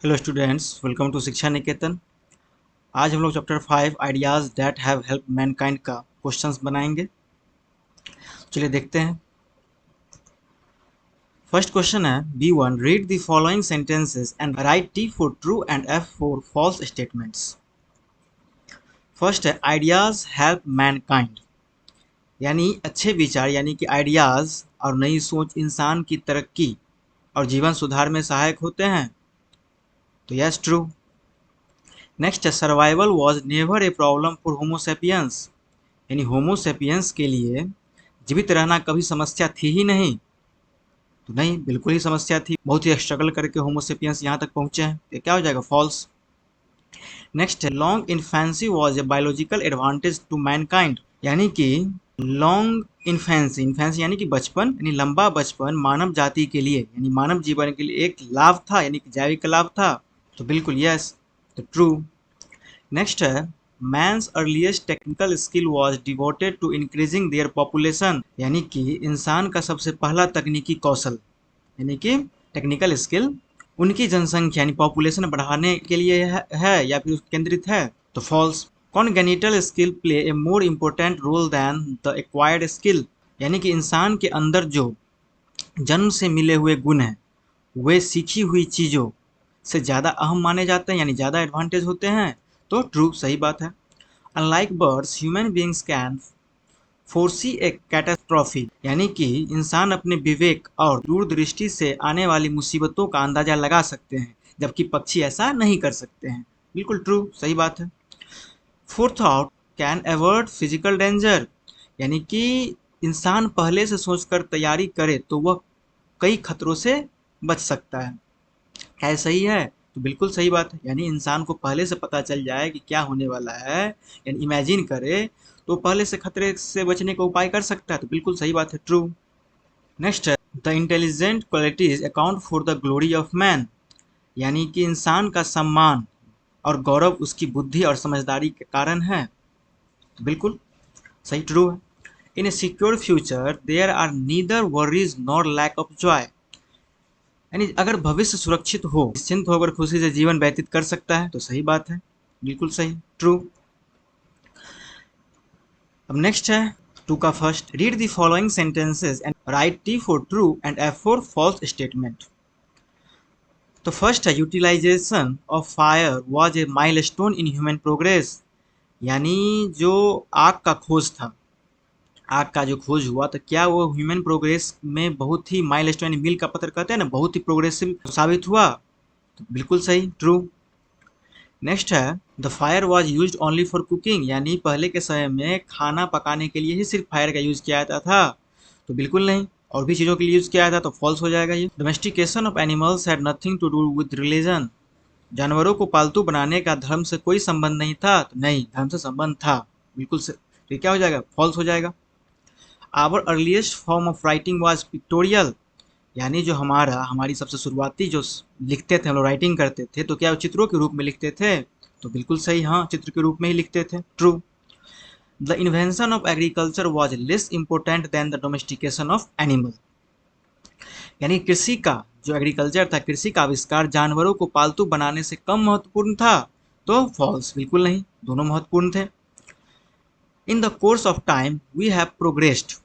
Hello students, welcome to शिक्षा निकेतन। आज हम लोग chapter 5 ideas that have help mankind का क्वेश्चंस बनाएंगे। चलिए देखते हैं। फर्स्ट क्वेश्चन है B1, read the following sentences and write T for true and F for false statements. First है आइडियाज़ हेल्प मैनकाइंड, यानी अच्छे विचार यानी कि आइडियाज़ और नई सोच इंसान की तरक्की और जीवन सुधार में सहायक होते हैं। तो यस, ट्रू। नेक्स्ट है survival was never a problem for Homo sapiens, यानी होमोसेपियंस के लिए जीवित रहना कभी समस्या थी ही नहीं। तो नहीं, बिल्कुल ही समस्या थी, बहुत ही स्ट्रगल करके होमोसेपियंस यहाँ तक पहुँचे हैं। ये क्या हो जाएगा? फॉल्स। नेक्स्ट है long infancy was a biological advantage to mankind, यानी कि लॉन्ग इन्फेंसी यानी कि बचपन यानी लंबा बचपन मानव जाति के लिए यानी मानव जीवन के लिए एक लाभ था, यानी कि जैविक लाभ था। तो बिल्कुल यस, तो ट्रू। नेक्स्ट है man's earliest technical skill was devoted to increasing their population, यानी कि इंसान का सबसे पहला तकनीकी कौशल यानी कि टेक्निकल स्किल उनकी जनसंख्या यानी पॉपुलेशन बढ़ाने के लिए है या फिर केंद्रित है। तो false. Congenital skill play a more important role than the acquired skill, यानी कि इंसान के अंदर जो जन्म से मिले हुए गुण हैं वे सीखी हुई चीज़ों से ज़्यादा अहम माने जाते हैं, यानी ज़्यादा एडवांटेज होते हैं। तो ट्रू, सही बात है। Unlike birds human beings can फोर्सी A catastrophe, यानी कि इंसान अपने विवेक और दूरदृष्टि से आने वाली मुसीबतों का अंदाजा लगा सकते हैं, जबकि पक्षी ऐसा नहीं कर सकते हैं। बिल्कुल ट्रू, सही बात है। Fourth out can avoid physical danger, यानी कि इंसान पहले से सोचकर तैयारी करे तो वह कई खतरों से बच सकता है। क्या सही है? तो बिल्कुल सही बात है, यानी इंसान को पहले से पता चल जाए कि क्या होने वाला है, यानी इमेजिन करे तो पहले से खतरे से बचने का उपाय कर सकता है। तो बिल्कुल सही बात है, ट्रू। नेक्स्ट है the intelligent qualities account for the glory of man, यानी कि इंसान का सम्मान और गौरव उसकी बुद्धि और समझदारी के कारण है। तो बिल्कुल सही, ट्रू है। In a secure future there are neither worries nor lack of joy, यानी अगर भविष्य सुरक्षित हो, निश्चिंत होकर खुशी से जीवन व्यतीत कर सकता है। तो सही बात है, बिल्कुल सही, ट्रू। अब नेक्स्ट है टू का first, read the following sentences and write T for true and F for false statement. तो फर्स्ट है utilization of fire was a milestone in human progress, यानी जो आग का खोज था, आग का जो खोज हुआ तो क्या वो ह्यूमन प्रोग्रेस में बहुत ही माइलस्टोन मील का पत्थर कहते हैं ना, बहुत ही प्रोग्रेसिव साबित हुआ। तो बिल्कुल सही, ट्रू। नेक्स्ट है the fire was use only for cooking, यानी पहले के समय में खाना पकाने के लिए ही सिर्फ फायर का यूज किया जाता था। तो बिल्कुल नहीं, और भी चीज़ों के लिए यूज किया जाता, तो फॉल्स हो जाएगा ये। Domestication of animals had nothing to do with religion, जानवरों को पालतू बनाने का धर्म से कोई संबंध नहीं था। तो नहीं, धर्म से संबंध था, बिल्कुल से। तो क्या हो जाएगा? फॉल्स हो जाएगा। Our earliest form of writing was pictorial, यानी जो हमारी सबसे शुरुआती जो लिखते थे, हम लोग राइटिंग करते थे, तो क्या वो चित्रों के रूप में लिखते थे? तो बिल्कुल सही, हाँ, चित्र के रूप में ही लिखते थे, true. The invention of agriculture was less important then the domestication of animal, यानी कृषि का जो एग्रीकल्चर था, कृषि का आविष्कार जानवरों को पालतू बनाने से कम महत्वपूर्ण था। तो फॉल्स, बिल्कुल नहीं, दोनों महत्वपूर्ण थे। In the course of time we have progressed,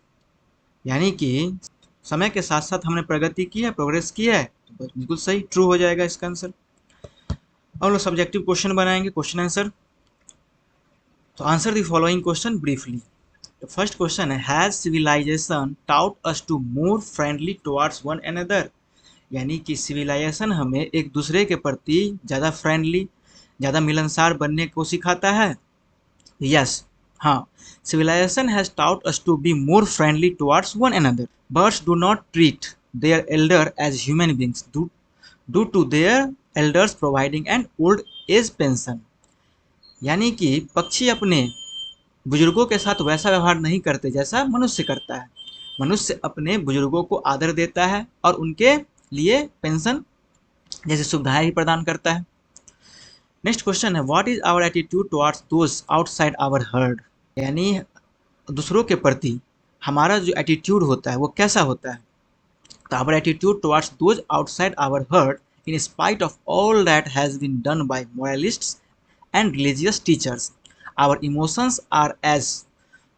यानी कि समय के साथ साथ हमने प्रगति की है, प्रोग्रेस की है। तो बिल्कुल सही, ट्रू हो जाएगा इसका आंसर। अब लोग सब्जेक्टिव क्वेश्चन बनाएंगे, क्वेश्चन आंसर। तो answer the following question briefly. तो फर्स्ट क्वेश्चन है has civilization taught us to more friendly towards one another, यानी कि सिविलाइजेशन हमें एक दूसरे के प्रति ज़्यादा फ्रेंडली, ज़्यादा मिलनसार बनने को सिखाता है। यस, हाँ, civilization has taught us to be more friendly towards one another. Birds do not treat their elder as human beings due to their elders providing an old age pension, यानी कि पक्षी अपने बुजुर्गों के साथ वैसा व्यवहार नहीं करते जैसा मनुष्य करता है। मनुष्य अपने बुजुर्गों को आदर देता है और उनके लिए पेंशन जैसी सुविधाएं भी प्रदान करता है। नेक्स्ट क्वेश्चन है what is our attitude towards those outside our herd, यानी दूसरों के प्रति हमारा जो एटीट्यूड होता है वो कैसा होता है। तो our attitude towards those outside our herd in spite of all that has been done by moralists and religious teachers. Our emotions are as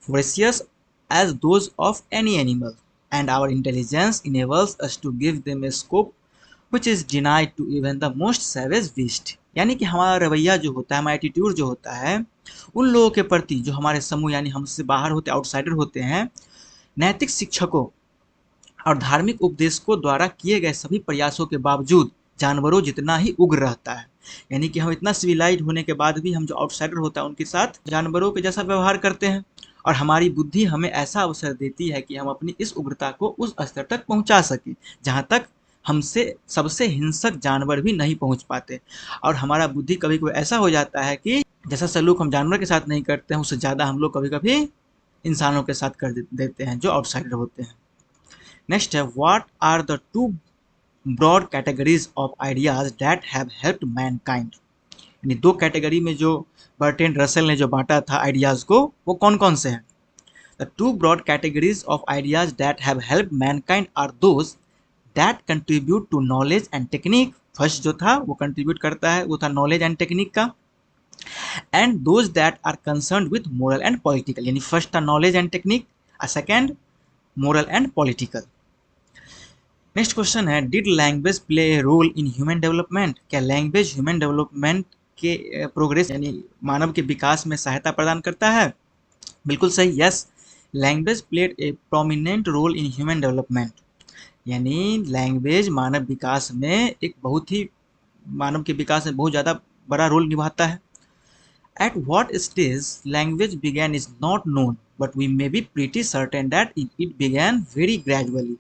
voracious as those of any animal, and our intelligence enables us to give them a scope which is denied to even the most savage beast. यानी कि हमारा रवैया जो होता है, हमारा attitude जो होता है, उन लोगों के प्रति जो हमारे समूह यानी हमसे बाहर होते, आउटसाइडर होते हैं, नैतिक शिक्षकों और धार्मिक उपदेशकों द्वारा किए गए सभी प्रयासों के बावजूद जानवरों जितना ही उग्र रहता है। यानी कि हम इतना सिविलाइज्ड होने के बाद भी हम जो आउटसाइडर होता है उनके साथ जानवरों के जैसा व्यवहार करते हैं, और हमारी बुद्धि हमें ऐसा अवसर देती है कि हम अपनी इस उग्रता को उस स्तर तक पहुंचा सकें जहां तक हमसे सबसे हिंसक जानवर भी नहीं पहुंच पाते। और हमारा बुद्धि कभी कभी ऐसा हो जाता है कि जैसा सलूक हम जानवर के साथ नहीं करते हैं, उससे ज़्यादा हम लोग कभी कभी इंसानों के साथ कर देते हैं जो आउटसाइडर होते हैं। नेक्स्ट है, what are the two broad categories of ideas that have helped mankind. यानी दो कैटेगरी में जो बर्ट्रैंड रसेल ने जो बांटा था आइडियाज को, वो कौन कौन से हैं? The two broad categories of ideas that have helped mankind are those that contribute to knowledge and technique. First जो था वो कंट्रीब्यूट करता है, वो था नॉलेज एंड टेक्निक का। And those that are concern with moral and political, यानी first था knowledge and technique, second moral and political. Next question है, did language play a role in human development. क्या language human development के progress यानी मानव के विकास में सहायता प्रदान करता है? बिल्कुल सही, yes, language played a prominent role in human development. यानी लैंग्वेज मानव विकास में एक बहुत ही मानव के विकास में बहुत ज़्यादा बड़ा रोल निभाता है। At what stage language began is not known, but we may be pretty certain that it began very gradually.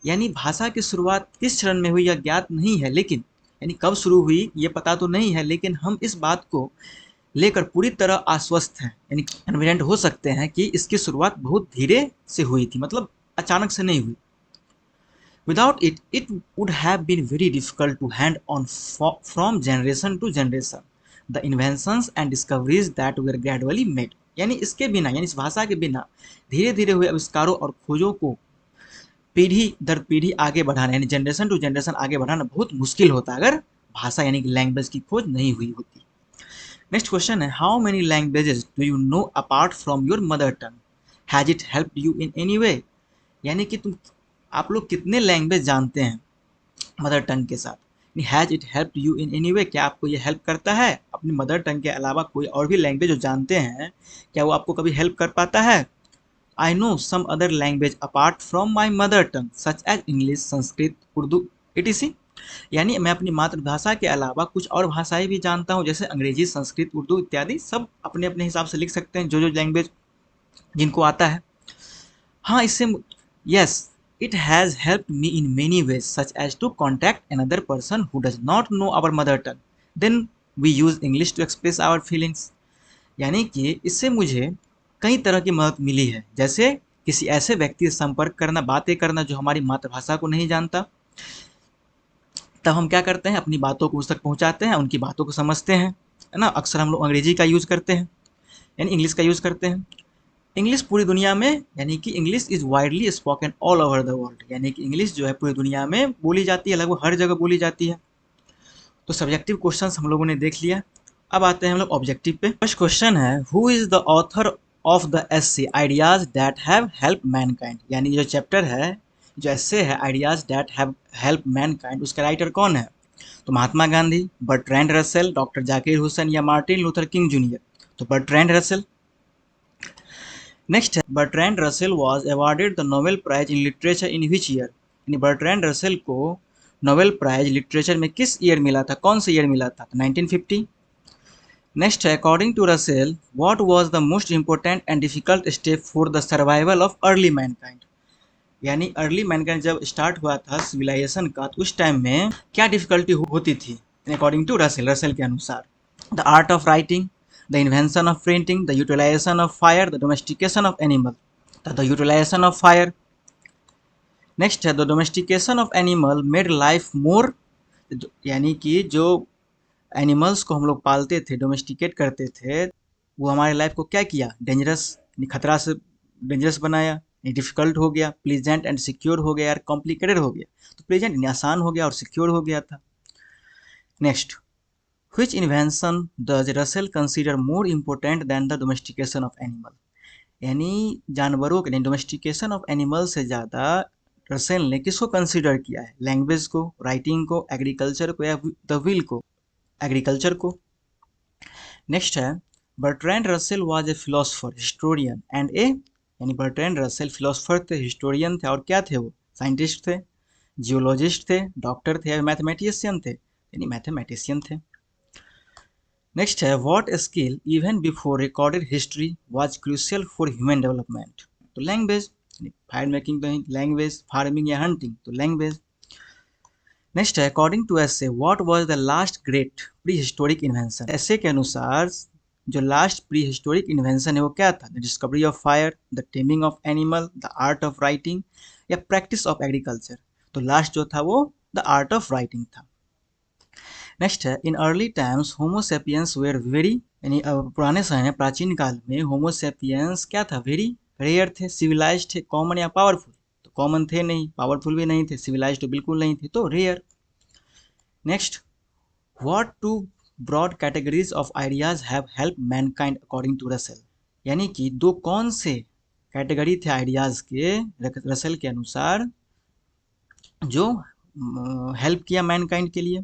यानी भाषा की शुरुआत किस चरण में हुई यह ज्ञात नहीं है, लेकिन यानी कब शुरू हुई ये पता तो नहीं है, लेकिन हम इस बात को लेकर पूरी तरह आश्वस्त हैं, यानी कन्फिडेंट हो सकते हैं कि इसकी शुरुआत बहुत धीरे से हुई थी, मतलब अचानक से नहीं हुई। Without it, it would have been very difficult to hand on from generation to generation the inventions and discoveries that were gradually made. यानी इसके बिना, यानी इस भाषा के बिना धीरे धीरे हुए आविष्कारों और खोजों को पीढ़ी दर पीढ़ी आगे बढ़ाना, यानी जनरेशन टू जनरेशन आगे बढ़ाना बहुत मुश्किल होता अगर भाषा यानी कि लैंग्वेज की खोज नहीं हुई होती। नेक्स्ट क्वेश्चन है, how many languages do you know apart from your mother tongue, has it helped you in any way. यानी कि आप लोग कितने लैंग्वेज जानते हैं मदर टंग के साथ? Has it helped you in any way, क्या आपको ये हेल्प करता है? अपनी मदर टंग के अलावा कोई और भी लैंग्वेज जो जानते हैं, क्या वो आपको कभी हेल्प कर पाता है? I know some other language apart from my mother tongue such as English, Sanskrit, Urdu etc. यानी मैं अपनी मातृभाषा के अलावा कुछ और भाषाएं भी जानता हूँ, जैसे अंग्रेजी, संस्कृत, उर्दू इत्यादि। सब अपने अपने हिसाब से लिख सकते हैं जो लैंग्वेज जिनको आता है। हाँ, इससे yes, it has helped me in many ways, such as to contact another person who does not know our mother tongue. Then we use English to express our feelings. यानी कि इससे मुझे कई तरह की मदद मिली है, जैसे किसी ऐसे व्यक्ति से संपर्क करना, बातें करना जो हमारी मातृभाषा को नहीं जानता। तब हम क्या करते हैं, अपनी बातों को उस तक पहुंचाते हैं, उनकी बातों को समझते हैं, है ना। अक्सर हम लोग अंग्रेजी का यूज़ करते हैं, यानी इंग्लिश का यूज़ करते हैं। इंग्लिश पूरी दुनिया में, यानी कि English is widely spoken all over the world, यानी कि इंग्लिश जो है पूरी दुनिया में बोली जाती है, लगभग हर जगह बोली जाती है। तो सब्जेक्टिव क्वेश्चंस हम लोगों ने देख लिया। अब आते हैं हम लोग ऑब्जेक्टिव पे। फर्स्ट क्वेश्चन है, who is the author of the essay ideas that have help mankind. यानी जो चैप्टर है, जो एस्से है ideas that have help mankind, उसका राइटर कौन है? तो Mahatma Gandhi, Bertrand Russell, doctor Zakir Hussain या मार्टिन लूथर किंग जूनियर। तो बर्ट्रैंड रसेल। नेक्स्ट है, Bertrand Russell was awarded the Nobel prize in literature in which year. यानी बर्ट्रैंड रसेल को नोबेल प्राइज लिटरेचर में किस ईयर मिला था, कौन से ईयर मिला था? 1950। नेक्स्ट है, according to Russell what was the most important and difficult step for the survival of early mankind. यानी अर्ली मैनकाइंड जब स्टार्ट हुआ था सिविलाइजेशन का, तो उस टाइम में क्या डिफिकल्टी होती थी अकॉर्डिंग टू रसेल के अनुसार? The art of writing, the invention of printing, the utilization of fire, the domestication of animal. The utilization of fire. Next है, the domestication of animal made life more, यानी कि जो animals को हम लोग पालते थे, डोमेस्टिकेट करते थे, वो हमारे लाइफ को क्या किया? डेंजरस, खतरा से डेंजरस बनाया, डिफिकल्ट हो गया, प्लीजेंट एंड सिक्योर हो गया, यार कॉम्प्लिकेटेड हो गया। तो प्लीजेंट आसान हो गया और सिक्योर हो गया था। Next, which invention does Russell consider more important than the domestication of animal? यानी जानवरों के डोमेस्टिकेशन ऑफ एनिमल से ज़्यादा रसेल ने किसको कंसिडर किया है? लैंग्वेज को, राइटिंग को, एग्रीकल्चर को या द विल को? एग्रीकल्चर को। नेक्स्ट है, Bertrand Russell was a philosopher, historian and a, यानी बर्ट्रैंड रसेल फिलोसफर थे, हिस्टोरियन थे और क्या थे वो? साइंटिस्ट थे, जियोलॉजिस्ट थे, डॉक्टर थे या मैथमेटिशियन थे? यानी मैथमेटिशियन थे। नेक्स्ट है, what skill even before recorded history was crucial for human development? तो लैंग्वेज, फायर मेकिंग तो लैंग्वेज, फार्मिंग या हंटिंग तो लैंग्वेज। नेक्स्ट है, according to essay what was the last great prehistoric invention? Essay के अनुसार जो last pre historic invention है वो क्या था? The discovery of fire, the taming of animal, the art of writing या प्रैक्टिस ऑफ एग्रीकल्चर? तो last जो था वो द आर्ट ऑफ राइटिंग था। नेक्स्ट है, in early times Homo sapiens were very, यानी पुराने समय में, प्राचीन काल में होमोसेपियंस क्या था? वेरी रेयर थे, सिविलाइज थे, कॉमन या पावरफुल? तो कॉमन थे नहीं, पावरफुल भी नहीं थे, सिविलाइज तो बिल्कुल नहीं थे, तो rare. Next, what two broad categories of ideas have help mankind according to Russell? यानी कि दो कौन से कैटेगरी थे आइडियाज के रसेल के अनुसार जो हेल्प किया मैनकाइंड के लिए?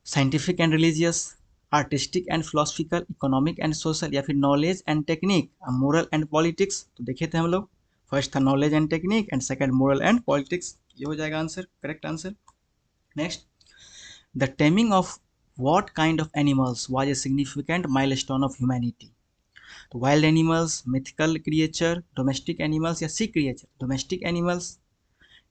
Scientific and religious, artistic and philosophical, economic and social या फिर knowledge and technique, moral and politics? तो देखे थे हम लोग, फर्स्ट था knowledge and technique and second moral and politics. ये हो जाएगा answer, correct answer. Next, the taming of what kind of animals was a significant milestone of humanity? तो wild animals, mythical creature, domestic animals या sea creature? Domestic animals,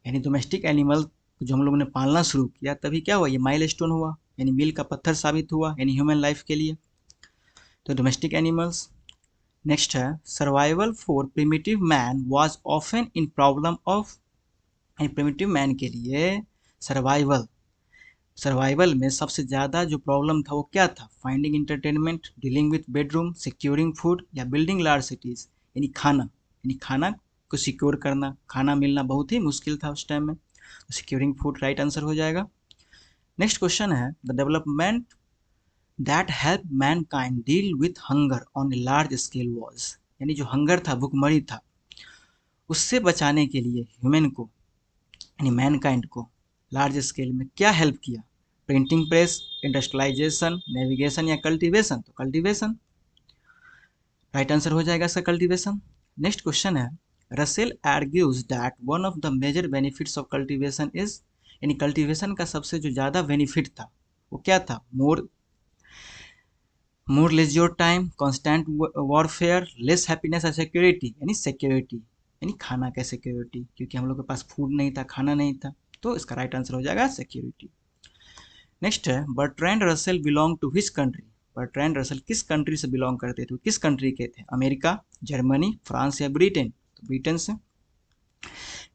यानी domestic animal जो हम लोगों ने पालना शुरू किया तभी क्या हुआ? ये माइलस्टोन हुआ, यानी मील का पत्थर साबित हुआ, यानी ह्यूमन लाइफ के लिए। तो डोमेस्टिक एनिमल्स। नेक्स्ट है, survival for primitive man was often in problem of, primitive man के लिए सर्वाइवल, सर्वाइवल में सबसे ज़्यादा जो प्रॉब्लम था वो क्या था? Finding entertainment, dealing with bedroom, securing food या बिल्डिंग लार्ज सिटीज़? यानी खाना, यानी खाना को सिक्योर करना, खाना मिलना बहुत ही मुश्किल था उस टाइम में, तो सिक्योरिंग फूड राइट आंसर हो जाएगा। नेक्स्ट क्वेश्चन है, the development that help Mankind deal with hunger on a large scale was? यानी जो हंगर था, भूखमरी था, उससे बचाने के लिए ह्यूमन को, यानी मैनकाइंड को लार्ज स्केल में क्या हेल्प किया? प्रिंटिंग प्रेस, इंडस्ट्रियलाइजेशन, नेविगेशन या कल्टीवेशन? तो कल्टीवेशन राइट आंसर हो जाएगा इसका, कल्टीवेशन। नेक्स्ट क्वेश्चन है, Russell argues that one of the major benefits of cultivation is, यानी कल्टीवेशन का सबसे जो ज़्यादा बेनिफिट था वो क्या था? More leisure time, constant warfare, less happiness और सिक्योरिटी? यानी सिक्योरिटी, यानी खाना का सिक्योरिटी, क्योंकि हम लोग के पास फूड नहीं था, खाना नहीं था, तो इसका राइट आंसर हो जाएगा सिक्योरिटी। नेक्स्ट है, Bertrand Russell belong to which country? Bertrand Russell किस कंट्री से बिलोंग करते थे? किस कंट्री के थे? अमेरिका, जर्मनी, फ्रांस या ब्रिटेन? तो ब्रिटेन से।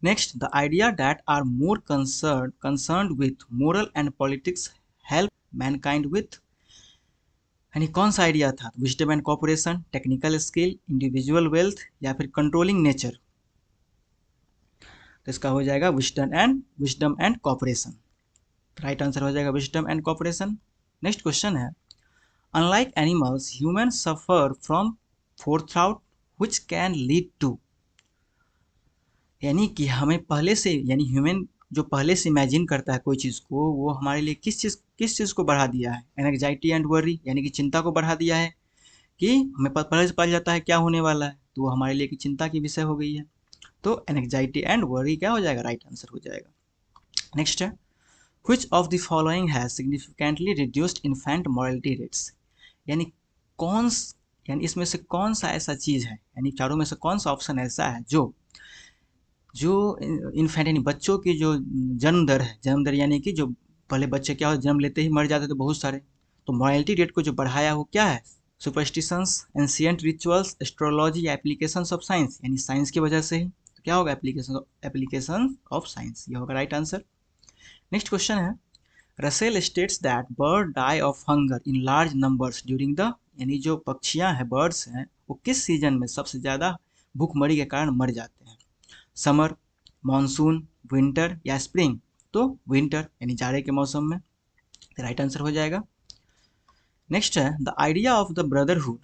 Next, the idea that are more concern with moral and politics help mankind with, यानी कौन सा आइडिया था? Wisdom and cooperation, technical skill, individual wealth या फिर कंट्रोलिंग नेचर? तो इसका हो जाएगा wisdom and corporation, right answer हो जाएगा wisdom and cooperation. Next question है, unlike animals human suffer from forethought which can lead to, यानी कि हमें पहले से, यानी ह्यूमन जो पहले से इमेजिन करता है कोई चीज़ को, वो हमारे लिए किस चीज़ को बढ़ा दिया है? एंग्जाइटी एंड वरी, यानी कि चिंता को बढ़ा दिया है, कि हमें पहले से पता जाता है क्या होने वाला है, तो वो हमारे लिए की चिंता की विषय हो गई है, तो एंग्जाइटी एंड वरी क्या हो जाएगा? राइट आंसर हो जाएगा। नेक्स्ट है, which of the following has significantly reduced infant mortality rates? यानी कौन, यानी इसमें से कौन सा ऐसा चीज़ है, यानी चारों में से कौन सा ऑप्शन ऐसा है जो जो इन्फेंट, यानी बच्चों की जो जन्म दर है, जन्म दर यानी कि जो पहले बच्चे क्या हो, जन्म लेते ही मर जाते थे बहुत सारे, तो मॉर्टेलिटी रेट को जो बढ़ाया वो क्या है? सुपरस्टिशंस, एंशियंट रिचुअल्स, एस्ट्रोलॉजी या एप्लीकेशंस ऑफ साइंस? यानी साइंस की वजह से ही, तो क्या होगा? एप्लीकेशन ऑफ साइंस, ये होगा राइट आंसर। नेक्स्ट क्वेश्चन है, Russell states that bird die of hunger in large numbers during the, यानी जो पक्षियां हैं, बर्ड्स हैं, वो किस सीजन में सबसे ज़्यादा भूखमरी के कारण मर जाते हैं? समर, मानसून, विंटर या स्प्रिंग? तो विंटर, यानी जाड़े के मौसम में। राइट आंसर हो जाएगा। नेक्स्ट है the idea of the brotherhood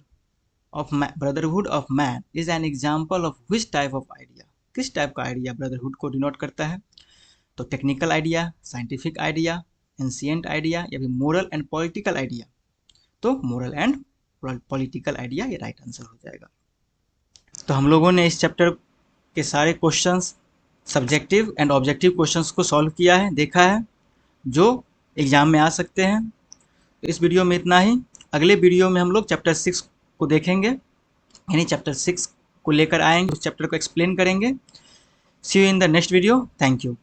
of man is an example of which type of idea. किस टाइप का आइडिया ब्रदरहुड को डिनोट करता है? तो technical idea, scientific idea, ancient idea या फिर मोरल एंड पॉलिटिकल आइडिया। तो मोरल एंड पॉलिटिकल आइडिया ये राइट आंसर हो जाएगा। तो हम लोगों ने इस चैप्टर के सारे questions, subjective and objective questions को सॉल्व किया है, देखा है, जो एग्जाम में आ सकते हैं। तो इस वीडियो में इतना ही। अगले वीडियो में हम लोग चैप्टर 6 को देखेंगे, यानी चैप्टर 6 को लेकर आएंगे, उस चैप्टर को एक्सप्लेन करेंगे। See you in the next video. Thank you.